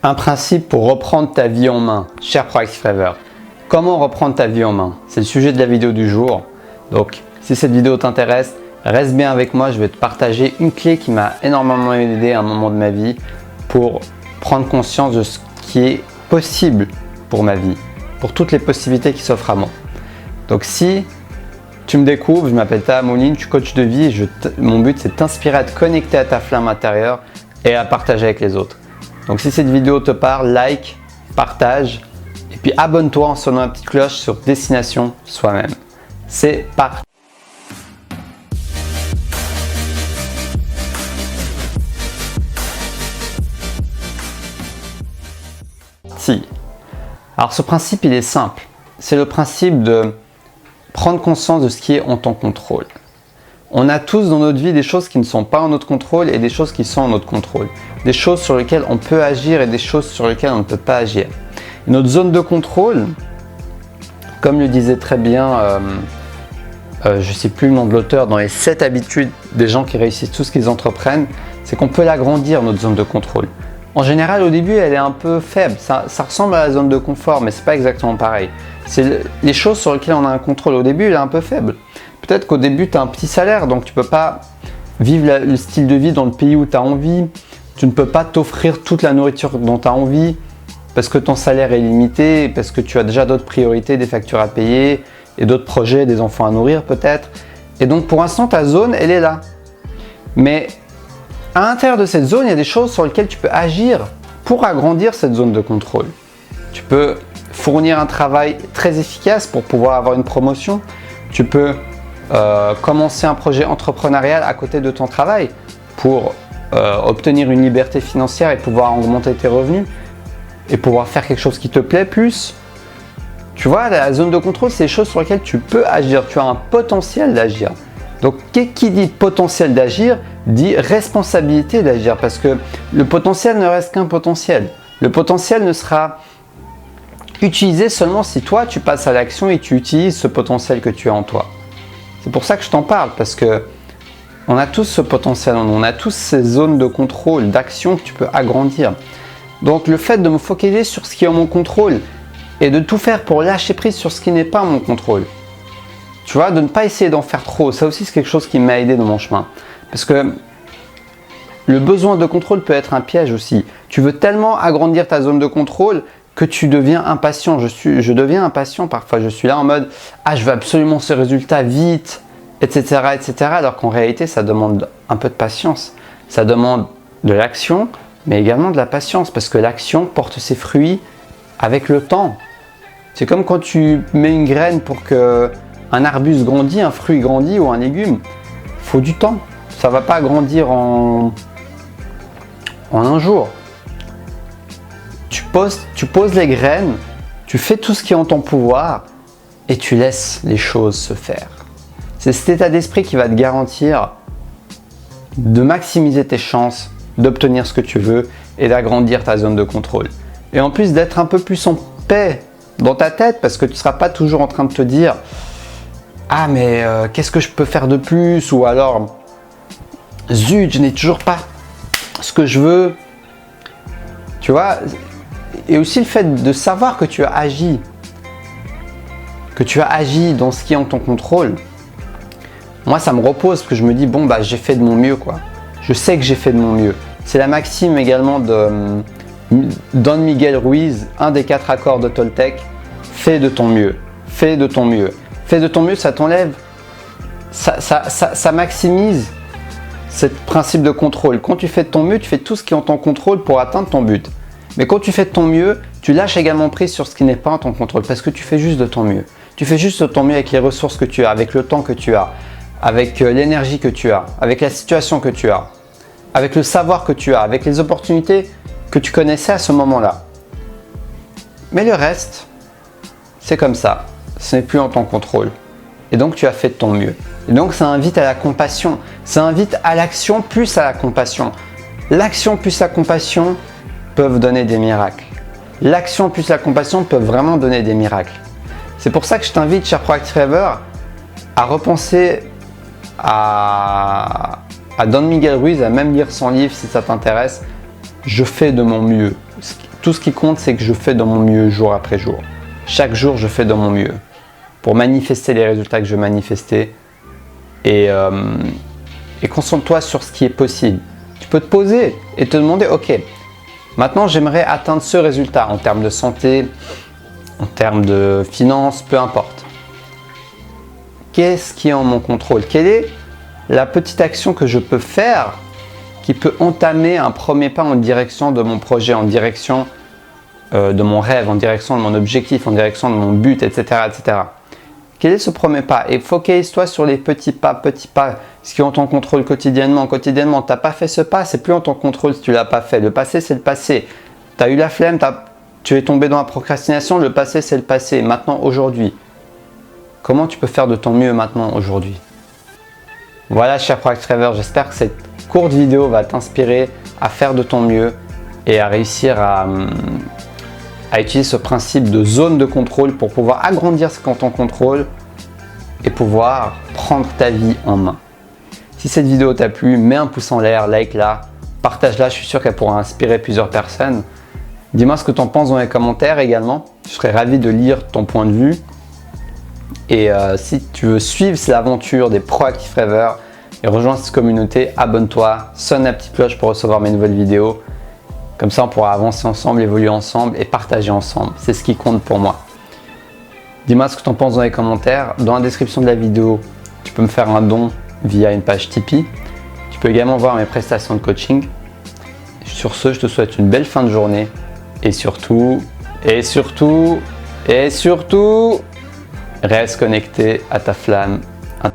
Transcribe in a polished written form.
Un principe pour reprendre ta vie en main, cher Proactive Rêveur. Comment reprendre ta vie en main? C'est le sujet de la vidéo du jour. Donc, si cette vidéo t'intéresse, reste bien avec moi. Je vais te partager une clé qui m'a énormément aidé à un moment de ma vie pour prendre conscience de ce qui est possible pour ma vie, pour toutes les possibilités qui s'offrent à moi. Donc, si tu me découvres, je m'appelle Taha Mouline, je suis coach de vie et mon but c'est de t'inspirer à te connecter à ta flamme intérieure et à partager avec les autres. Donc si cette vidéo te parle, like, partage et puis abonne-toi en sonnant la petite cloche sur Destination Soi-même. C'est parti! Alors ce principe il est simple, c'est le principe de prendre conscience de ce qui est en ton contrôle. On a tous dans notre vie des choses qui ne sont pas en notre contrôle et des choses qui sont en notre contrôle. Des choses sur lesquelles on peut agir et des choses sur lesquelles on ne peut pas agir. Et notre zone de contrôle, comme le disait très bien, je ne sais plus le nom de l'auteur, dans les 7 habitudes des gens qui réussissent tout ce qu'ils entreprennent, c'est qu'on peut l'agrandir notre zone de contrôle. En général, au début, elle est un peu faible. Ça ressemble à la zone de confort, mais ce n'est pas exactement pareil. C'est les choses sur lesquelles on a un contrôle au début, elle est un peu faible. Peut-être qu'au début, tu as un petit salaire, donc tu ne peux pas vivre le style de vie dans le pays où tu as envie. Tu ne peux pas t'offrir toute la nourriture dont tu as envie parce que ton salaire est limité, parce que tu as déjà d'autres priorités, des factures à payer et d'autres projets, des enfants à nourrir peut-être. Et donc pour l'instant, ta zone, elle est là. Mais à l'intérieur de cette zone, il y a des choses sur lesquelles tu peux agir pour agrandir cette zone de contrôle. Tu peux fournir un travail très efficace pour pouvoir avoir une promotion. Tu peux commencer un projet entrepreneurial à côté de ton travail pour obtenir une liberté financière et pouvoir augmenter tes revenus et pouvoir faire quelque chose qui te plaît plus. Tu vois, la zone de contrôle, c'est les choses sur lesquelles tu peux agir. Tu as un potentiel d'agir. Donc, qui dit potentiel d'agir, dit responsabilité d'agir parce que le potentiel ne reste qu'un potentiel. Le potentiel ne sera utilisé seulement si toi, tu passes à l'action et tu utilises ce potentiel que tu as en toi. C'est pour ça que je t'en parle, parce que on a tous ce potentiel en nous, on a tous ces zones de contrôle, d'action que tu peux agrandir. Donc le fait de me focaliser sur ce qui est en mon contrôle et de tout faire pour lâcher prise sur ce qui n'est pas en mon contrôle. Tu vois, de ne pas essayer d'en faire trop, ça aussi c'est quelque chose qui m'a aidé dans mon chemin. Parce que le besoin de contrôle peut être un piège aussi. Tu veux tellement agrandir ta zone de contrôle que tu deviens impatient. Je deviens impatient parfois. Je suis là en mode « Ah, je veux absolument ce résultat vite, etc. etc. » Alors qu'en réalité, ça demande un peu de patience. Ça demande de l'action, mais également de la patience parce que l'action porte ses fruits avec le temps. C'est comme quand tu mets une graine pour qu'un arbuste grandisse, un fruit grandit ou un légume. Il faut du temps. Ça ne va pas grandir en un jour. Tu poses les graines, tu fais tout ce qui est en ton pouvoir et tu laisses les choses se faire. C'est cet état d'esprit qui va te garantir de maximiser tes chances, d'obtenir ce que tu veux et d'agrandir ta zone de contrôle. Et en plus d'être un peu plus en paix dans ta tête parce que tu ne seras pas toujours en train de te dire « Ah mais qu'est-ce que je peux faire de plus ?» ou alors « Zut, je n'ai toujours pas ce que je veux. » Tu vois, et aussi le fait de savoir que tu as agi dans ce qui est en ton contrôle. Moi, ça me repose parce que je me dis, bon, bah, j'ai fait de mon mieux, quoi. Je sais que j'ai fait de mon mieux. C'est la maxime également de Don Miguel Ruiz, un des 4 accords de Toltec. Fais de ton mieux. Fais de ton mieux. Fais de ton mieux, ça t'enlève. Ça maximise ce principe de contrôle. Quand tu fais de ton mieux, tu fais tout ce qui est en ton contrôle pour atteindre ton but. Mais quand tu fais de ton mieux, tu lâches également prise sur ce qui n'est pas en ton contrôle parce que tu fais juste de ton mieux. Tu fais juste de ton mieux avec les ressources que tu as, avec le temps que tu as, avec l'énergie que tu as, avec la situation que tu as, avec le savoir que tu as, avec les opportunités que tu connaissais à ce moment-là. Mais le reste, c'est comme ça. Ce n'est plus en ton contrôle. Et donc, tu as fait de ton mieux. Et donc, ça invite à la compassion. Ça invite à l'action plus à la compassion. L'action plus la compassion peuvent donner des miracles. L'action plus la compassion peuvent vraiment donner des miracles. C'est pour ça que je t'invite, cher Proactive Rêveur, à repenser à Don Miguel Ruiz, à même lire son livre si ça t'intéresse. Je fais de mon mieux. Tout ce qui compte, c'est que je fais de mon mieux jour après jour. Chaque jour, je fais de mon mieux pour manifester les résultats que je veux manifester. Et concentre-toi sur ce qui est possible. Tu peux te poser et te demander, ok, maintenant j'aimerais atteindre ce résultat en termes de santé, en termes de finances, peu importe. Qu'est-ce qui est en mon contrôle? Quelle est la petite action que je peux faire qui peut entamer un premier pas en direction de mon projet, en direction de mon rêve, en direction de mon objectif, en direction de mon but, etc. etc. Quel est ce premier pas? Et focalise-toi sur les petits pas, ce qui est en ton contrôle quotidiennement. Quotidiennement, tu n'as pas fait ce pas, c'est plus en ton contrôle si tu ne l'as pas fait. Le passé, c'est le passé. Tu as eu la flemme, tu es tombé dans la procrastination, le passé, c'est le passé. Maintenant, aujourd'hui, comment tu peux faire de ton mieux maintenant, aujourd'hui? Voilà, cher Proactive Rêveur, j'espère que cette courte vidéo va t'inspirer à faire de ton mieux et à réussir à utiliser ce principe de zone de contrôle pour pouvoir agrandir ce qu'est en ton contrôle et pouvoir prendre ta vie en main. Si cette vidéo t'a plu, mets un pouce en l'air, like-la, partage-la, je suis sûr qu'elle pourra inspirer plusieurs personnes. Dis-moi ce que tu en penses dans les commentaires également, je serais ravi de lire ton point de vue. Et si tu veux suivre l'aventure des Proactive Rêveurs et rejoindre cette communauté, abonne-toi, sonne la petite cloche pour recevoir mes nouvelles vidéos. Comme ça, on pourra avancer ensemble, évoluer ensemble et partager ensemble. C'est ce qui compte pour moi. Dis-moi ce que tu en penses dans les commentaires. Dans la description de la vidéo, tu peux me faire un don via une page Tipeee. Tu peux également voir mes prestations de coaching. Sur ce, je te souhaite une belle fin de journée. Et surtout, reste connecté à ta flamme